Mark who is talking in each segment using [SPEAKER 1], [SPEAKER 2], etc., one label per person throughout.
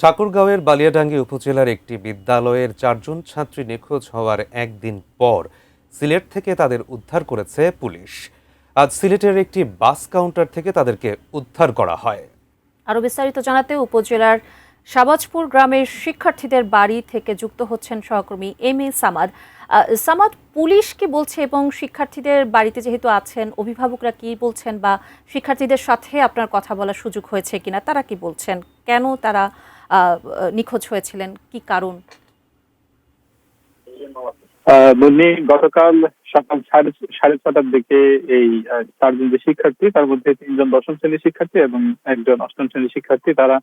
[SPEAKER 1] ঠাকুরগাঁওয়ের বালিয়াডাঙ্গি উপজেলার একটি বিদ্যালয়ের 4 জন ছাত্রী নিখোঁজ হওয়ার একদিন পর সিলেট থেকে তাদের উদ্ধার করেছে পুলিশ। আজ সিলেটের একটি বাস কাউন্টার থেকে তাদেরকে উদ্ধার করা হয়।
[SPEAKER 2] আরো বিস্তারিত জানাতে উপজেলার শাহবাজপুর গ্রামের শিক্ষার্থীদের বাড়ি থেকে যুক্ত হচ্ছেন সহকর্মী M A Samad. Samad, police কি বলছে এবং শিক্ষার্থীদের বাড়িতে যেহেতু আছেন, অভিভাবকরা কি বলছেন বা শিক্ষার্থীদের সাথে আপনার কথা বলার সুযোগ হয়েছে কিনা, তারা কি বলছেন? কেন তারা নিখোঁজ হয়েছিলেন, কি কারণ?
[SPEAKER 3] গতকাল সকাল 6:30টার দিকে এই 4 জন যে শিক্ষার্থী, তার মধ্যে 3 জন 10ম শ্রেণীর শিক্ষার্থী এবং একজন 8ম শ্রেণীর শিক্ষার্থী, তারা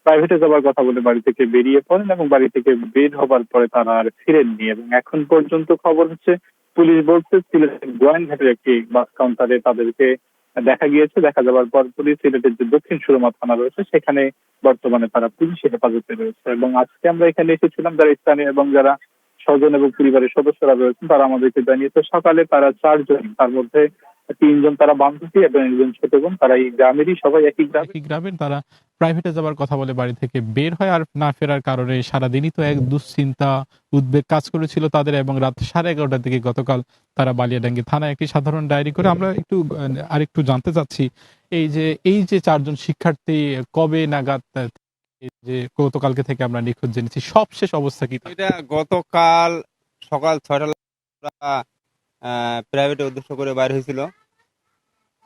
[SPEAKER 3] প্রাইভেটে যাওয়ার কথা বলে বাড়ি থেকে বেরিয়ে পড়েন এবং বাড়ি থেকে বের হবার পরে তারা আর ফিরেননি। এবং এখন পর্যন্ত খবর হচ্ছে, পুলিশ বলছে সিলেটের গোয়াইনঘাটের একটি বাস কাউন্টারে তাদেরকে দেখা গিয়েছে। দেখা যাওয়ার পর পুলিশ সিলেটের যে দক্ষিণ সুরমা থানা রয়েছে সেখানে বর্তমানে তারা পুলিশের হেফাজতে রয়েছে। এবং আজকে আমরা এখানে এসেছিলাম, যারা স্থানীয় এবং যারা স্বজন এবং পরিবারের সদস্যরা রয়েছেন তারা আমাদেরকে জানিয়েছে সকালে তারা 4 জন, তার মধ্যে 3 জন তারা বান্ধবী এবং একজন ছোট বোন, তারা এই গ্রামেরই, সবাই একই
[SPEAKER 4] গ্রামের, তারা প্রাইভেটে যাওয়ার কথা বলে বাড়ি থেকে বের হয়। আর না ফেরার কারণে সারাদিনই তো এক দুশ্চিন্তা, উদ্বেগ কাজ করেছিল তাদের। এবং রাত 11:30টার দিকে গতকাল তারা বালিয়াডাঙ্গি থানায় একটি সাধারণ ডায়েরি করে। আমরা আরেকটু জানতে চাচ্ছি, এই যে 4 জন শিক্ষার্থী কবে নাগাদ, যে গতকালকে থেকে আমরা নিখোঁজ জেনেছি, সবশেষ অবস্থা কি?
[SPEAKER 5] এটা গতকাল সকাল 6টা প্রাইভেটে উদ্দেশ্য করে বাইর হয়েছিল।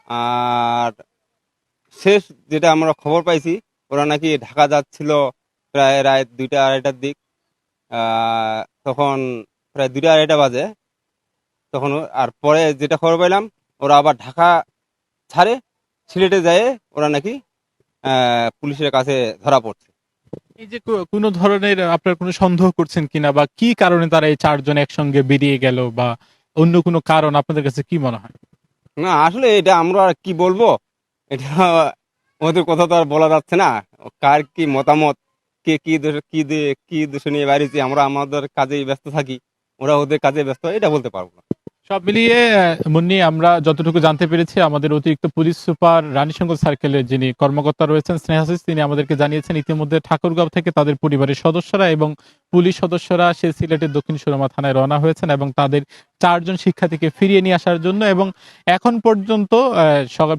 [SPEAKER 5] আর শেষ যেটা আমরা খবর পাইছি, ওরা নাকি ঢাকা যাচ্ছিল প্রায় রাত 2টা-2:30টার দিক। তখন প্রায় 2টা-2:30টা বাজে তখন। আর পরে যেটা খবর পাইলাম, ওরা আবার ঢাকা ছাড়ে সিলেটে যায়, ওরা নাকি পুলিশের কাছে ধরা পড়ছে।
[SPEAKER 4] এই যে কোনো ধরনের আপনার কোনো সন্দেহ করছেন কিনা, বা কি কারণে তারা এই 4 জন একসঙ্গে বেরিয়ে গেল, বা অন্য কোনো কারণ আপনাদের কাছে কি মনে হয়?
[SPEAKER 5] না, আসলে এটা আমরা আর কি বলবো, এটা ওদের কথা তো আর বলা যাচ্ছে না। কার কি মতামত, কে কি দোষে নিয়ে বাইরেছি, আমরা আমাদের কাজেই ব্যস্ত থাকি, ওরা ওদের কাজে ব্যস্ত, এটা বলতে পারবো না।
[SPEAKER 4] সব মিলিয়ে মুন্নি, আমরা যতটুকু জানতে পেরেছি, আমাদের অতিরিক্ত পুলিশ সুপার রানীশঙ্কর সার্কেলের যিনি কর্মকর্তা রয়েছেন স্নেহাশিস, তিনি আমাদেরকে জানিয়েছেন ইতিমধ্যে ঠাকুরগাঁও থেকে তাদের পরিবারের সদস্যরা এবং পুলিশ সদস্যরা সে সিলেটের দক্ষিণ সুরমা থানায় রওনা হয়েছেন এবং তাদের 4 জন শিক্ষার্থীকে ফিরিয়ে নিয়ে আসার জন্য। এবং এখন পর্যন্ত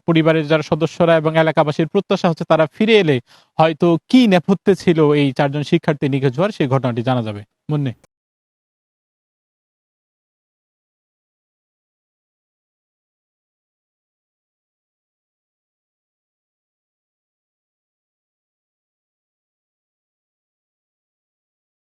[SPEAKER 4] পরিবারের যারা সদস্যরা এবং এলাকাবাসীর প্রত্যাশা হচ্ছে, তারা ফিরে এলে হয়তো কি নেপথ্যে ছিল এই 4 জন শিক্ষার্থী নিখোঁজ হওয়ার, সেই ঘটনাটি জানা যাবে। মুন্নি।